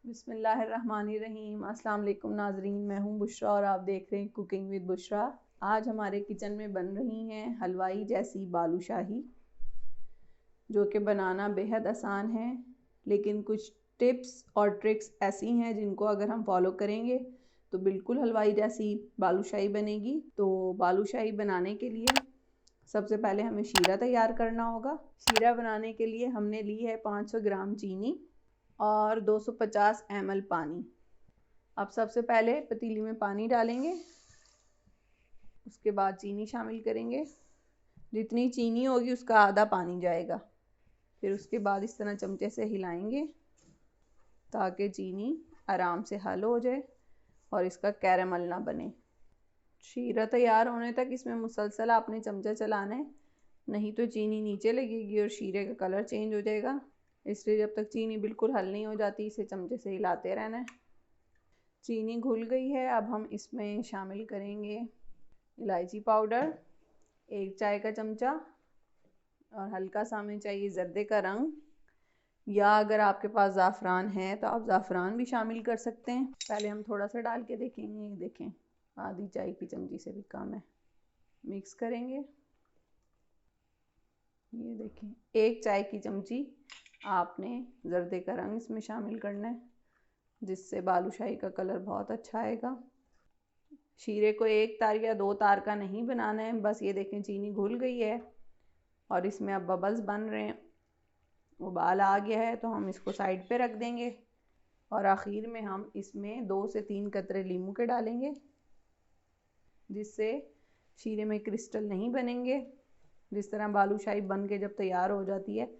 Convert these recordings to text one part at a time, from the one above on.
बिस्मिल्लाहिर्रहमानिर्रहीम। अस्सलाम वालेकुम नाजरीन, मैं हूं बुशरा और आप देख रहे हैं कुकिंग विद बुशरा। आज हमारे किचन में बन रही हैं हलवाई जैसी बालूशाही, जो कि बनाना बेहद आसान है, लेकिन कुछ टिप्स और ट्रिक्स ऐसी हैं जिनको अगर हम फॉलो करेंगे तो बिल्कुल हलवाई जैसी बालूशाही बनेगी। तो बालूशाही बनाने के लिए सबसे पहले हमें शीरा तैयार करना होगा। शीरा बनाने के लिए हमने ली है 500 ग्राम चीनी और 250 ml पानी। अब सबसे पहले पतीली में पानी डालेंगे, उसके बाद चीनी शामिल करेंगे। जितनी चीनी होगी उसका आधा पानी जाएगा। फिर उसके बाद इस तरह चमचे से हिलाएंगे ताकि चीनी आराम से हल हो जाए और इसका कैरेमल ना बने। शीरा तैयार होने तक इसमें मुसलसल आपने चमचा चलाना है, नहीं तो चीनी नीचे लगेगी और शीरे का कलर चेंज हो जाएगा। इसलिए जब तक चीनी बिल्कुल हल नहीं हो जाती इसे चमचे से हिलाते रहना है। चीनी घुल गई है, अब हम इसमें शामिल करेंगे इलायची पाउडर 1 चाय का चमचा, और हल्का सा हमें चाहिए जर्दे का रंग, या अगर आपके पास ज़ाफ़रान है तो आप ज़ाफ़रान भी शामिल कर सकते हैं। पहले हम थोड़ा सा डाल के देखेंगे, ये देखें आधी चाय की चमची से भी कम है। मिक्स करेंगे, ये देखें 1 चाय की चमची आपने जर्दे का रंग इसमें शामिल करना है, जिससे बालूशाही का कलर बहुत अच्छा आएगा। शीरे को 1 तार या 2 तार का नहीं बनाना है, बस ये देखें चीनी घुल गई है और इसमें अब बबल्स बन रहे हैं, उबाल आ गया है, तो हम इसको साइड पे रख देंगे। और आखिर में हम इसमें 2 से 3 कतरे नींबू के डालेंगे, जिससे शीरे में क्रिस्टल नहीं बनेंगे। जिस तरह बालूशाही बन के जब तैयार हो जाती है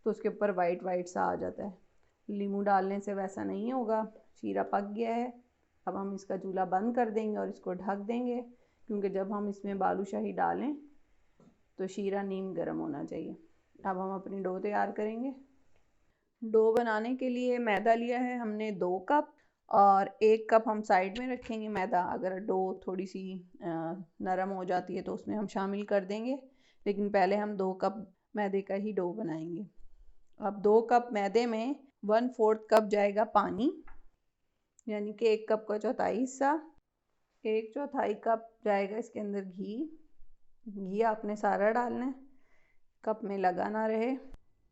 तो उसके ऊपर वाइट वाइट सा आ जाता है, नींबू डालने से वैसा नहीं होगा। शीरा पक गया है, अब हम इसका चूल्हा बंद कर देंगे और इसको ढक देंगे, क्योंकि जब हम इसमें बालूशाही डालें तो शीरा नीम गर्म होना चाहिए। अब हम अपनी डो तैयार करेंगे। डो बनाने के लिए मैदा लिया है हमने 2 कप, और 1 कप हम साइड में रखेंगे मैदा। अगर डो थोड़ी सी नरम हो जाती है तो उसमें हम शामिल कर देंगे, लेकिन पहले हम 2 कप मैदे का ही डो बनाएंगे। अब 2 कप मैदे में 1/4 कप जाएगा पानी, यानी कि 1 कप का चौथाई हिस्सा। 1/4 कप जाएगा इसके अंदर घी। घी आपने सारा डालना है, कप में लगा ना रहे।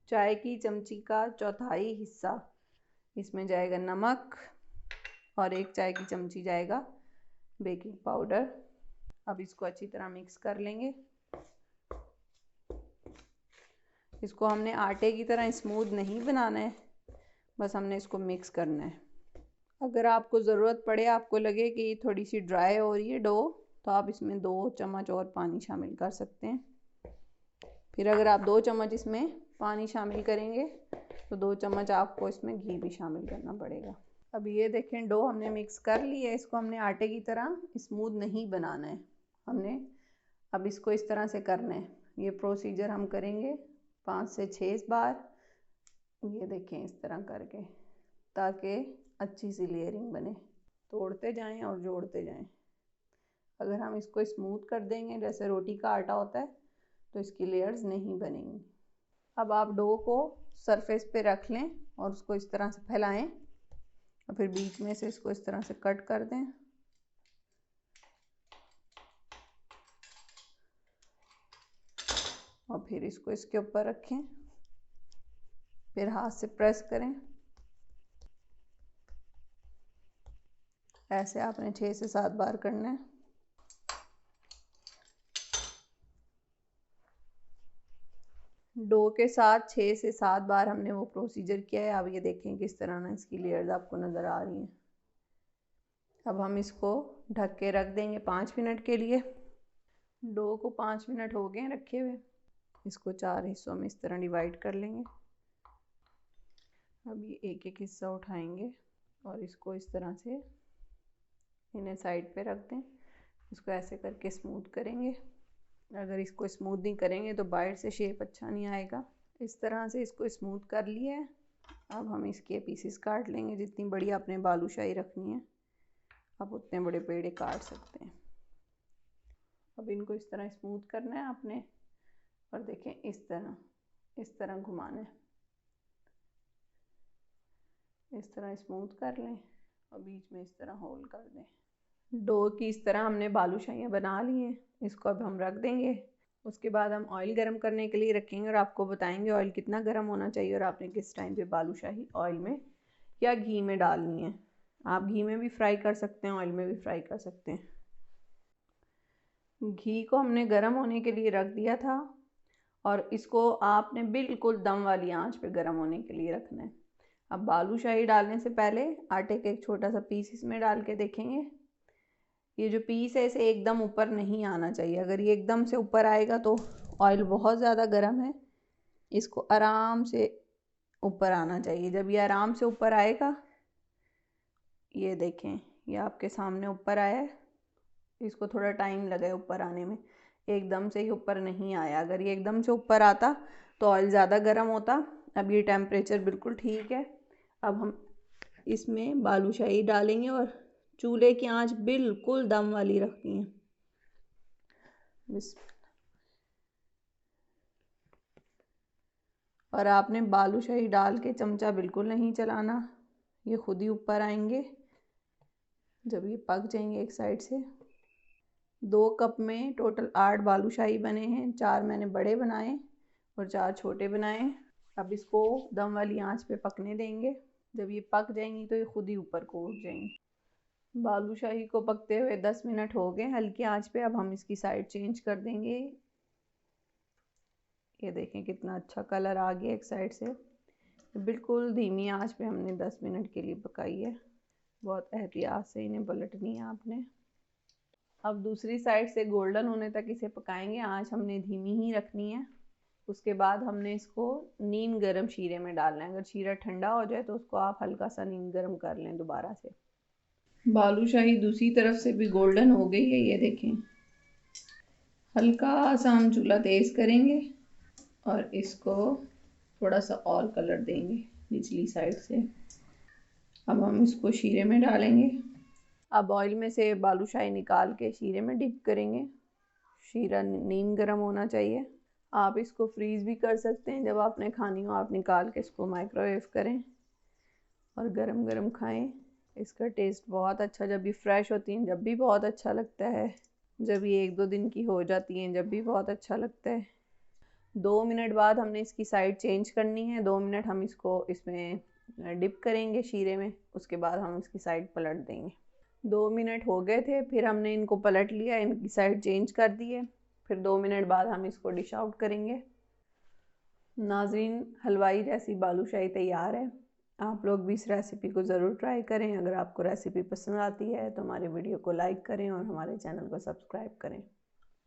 चाय की चमची का चौथाई हिस्सा इसमें जाएगा नमक, और 1 चाय की चमची जाएगा बेकिंग पाउडर। अब इसको अच्छी तरह मिक्स कर लेंगे। इसको हमने आटे की तरह स्मूथ नहीं बनाना है, बस हमने इसको मिक्स करना है। अगर आपको ज़रूरत पड़े, आपको लगे कि थोड़ी सी ड्राई हो रही है डो, तो आप इसमें 2 चम्मच और पानी शामिल कर सकते हैं। फिर अगर आप 2 चम्मच इसमें पानी शामिल करेंगे तो 2 चम्मच आपको इसमें घी भी शामिल करना पड़ेगा। अब ये देखें डो हमने मिक्स कर ली है, इसको हमने आटे की तरह स्मूथ नहीं बनाना है, हमने अब इसको इस तरह से करना है। ये प्रोसीजर हम करेंगे 5 से 6 बार, ये देखें इस तरह करके, ताकि अच्छी सी लेयरिंग बने। तोड़ते जाएं और जोड़ते जाएं। अगर हम इसको स्मूथ कर देंगे जैसे रोटी का आटा होता है तो इसकी लेयर्स नहीं बनेंगी। अब आप डो को सरफेस पे रख लें और उसको इस तरह से फैलाएं, और फिर बीच में से इसको इस तरह से कट कर दें। और फिर इसको इसके ऊपर रखें, फिर हाथ से प्रेस करें। ऐसे आपने 6 से 7 बार करना है। डो के साथ 6 से 7 बार हमने वो प्रोसीजर किया है। अब ये देखें किस तरह ना इसकी लेयर्स आपको नज़र आ रही हैं। अब हम इसको ढक के रख देंगे 5 मिनट के लिए। डो को 5 मिनट हो गए रखे हुए। इसको 4 हिस्सों में इस तरह डिवाइड कर लेंगे। अब ये एक एक हिस्सा उठाएंगे और इसको इस तरह से इन्हें साइड पे रख दें। इसको ऐसे करके स्मूथ करेंगे। अगर इसको स्मूथ नहीं करेंगे तो बाहर से शेप अच्छा नहीं आएगा। इस तरह से इसको स्मूथ कर लिया है। अब हम इसके पीसेस काट लेंगे। जितनी बड़ी आपने बालूशाही रखनी है आप उतने बड़े पेड़े काट सकते हैं। अब इनको इस तरह स्मूथ करना है आपने, और देखें इस तरह घुमाना है। इस तरह स्मूथ कर लें और बीच में इस तरह होल कर दें। डो की इस तरह हमने बालूशाहियाँ बना ली हैं, इसको अब हम रख देंगे। उसके बाद हम ऑयल गरम करने के लिए रखेंगे और आपको बताएंगे ऑयल कितना गरम होना चाहिए और आपने किस टाइम पे बालूशाही ऑयल में या घी में डालनी है। आप घी में भी फ्राई कर सकते हैं, ऑयल में भी फ्राई कर सकते हैं। घी को हमने गरम होने के लिए रख दिया था और इसको आपने बिल्कुल दम वाली आंच पे गरम होने के लिए रखना है। अब बालूशाही डालने से पहले आटे का एक छोटा सा पीस इसमें डाल के देखेंगे। ये जो पीस है इसे एकदम ऊपर नहीं आना चाहिए, अगर ये एकदम से ऊपर आएगा तो ऑयल बहुत ज़्यादा गर्म है। इसको आराम से ऊपर आना चाहिए। जब ये आराम से ऊपर आएगा, ये देखें ये आपके सामने ऊपर आया है, इसको थोड़ा टाइम लगा ऊपर आने में, एकदम से ही ऊपर नहीं आया। अगर ये एकदम से ऊपर आता तो ऑयल ज़्यादा गर्म होता। अब ये टेम्परेचर बिल्कुल ठीक है। अब हम इसमें बालूशाही डालेंगे और चूल्हे की आंच बिल्कुल दम वाली रखनी है। और आपने बालूशाही डाल के चमचा बिल्कुल नहीं चलाना, ये खुद ही ऊपर आएंगे जब ये पक जाएंगे एक साइड से। 2 कप में टोटल 8 बालूशाही बने हैं, 4 मैंने बड़े बनाए और 4 छोटे बनाए। अब इसको दम वाली आंच पे पकने देंगे। जब ये पक जाएंगी तो ये खुद ही ऊपर को उठ जाएंगी। बालूशाही को पकते हुए 10 मिनट हो गए हल्की आंच पे। अब हम इसकी साइड चेंज कर देंगे। ये देखें कितना अच्छा कलर आ गया एक साइड से। बिल्कुल धीमी आंच पे हमने 10 मिनट के लिए पकाई है। बहुत एहतियात से इन्हें पलटनी है आपने। अब दूसरी साइड से गोल्डन होने तक इसे पकाएंगे। आंच हमने धीमी ही रखनी है। उसके बाद हमने इसको नीम गरम शीरे में डालना है। अगर शीरा ठंडा हो जाए तो उसको आप हल्का सा नीम गरम कर लें दोबारा से। बालूशाही दूसरी तरफ से भी गोल्डन हो गई है, ये देखें। हल्का सा हम चूल्हा तेज करेंगे और इसको थोड़ा सा और कलर देंगे निचली साइड से। अब हम इसको शीरे में डालेंगे। अब ऑयल में से बालूशाही निकाल के शीरे में डिप करेंगे। शीरा नीम गरम होना चाहिए। आप इसको फ्रीज़ भी कर सकते हैं, जब आपने खानी हो आप निकाल के इसको माइक्रोवेव करें और गरम गरम खाएं। इसका टेस्ट बहुत अच्छा, जब भी फ्रेश होती हैं जब भी बहुत अच्छा लगता है, जब ये 1-2 दिन की हो जाती हैं जब भी बहुत अच्छा लगता है। 2 मिनट बाद हमने इसकी साइड चेंज करनी है। 2 मिनट हम इसको इसमें डिप करेंगे शीरे में, उसके बाद हम इसकी साइड पलट देंगे। 2 मिनट हो गए थे, फिर हमने इनको पलट लिया, इनकी साइड चेंज कर दी है। फिर 2 मिनट बाद हम इसको डिश आउट करेंगे। नाज़रीन, हलवाई जैसी बालूशाही तैयार है। आप लोग भी इस रेसिपी को ज़रूर ट्राई करें। अगर आपको रेसिपी पसंद आती है तो हमारे वीडियो को लाइक करें और हमारे चैनल को सब्सक्राइब करें।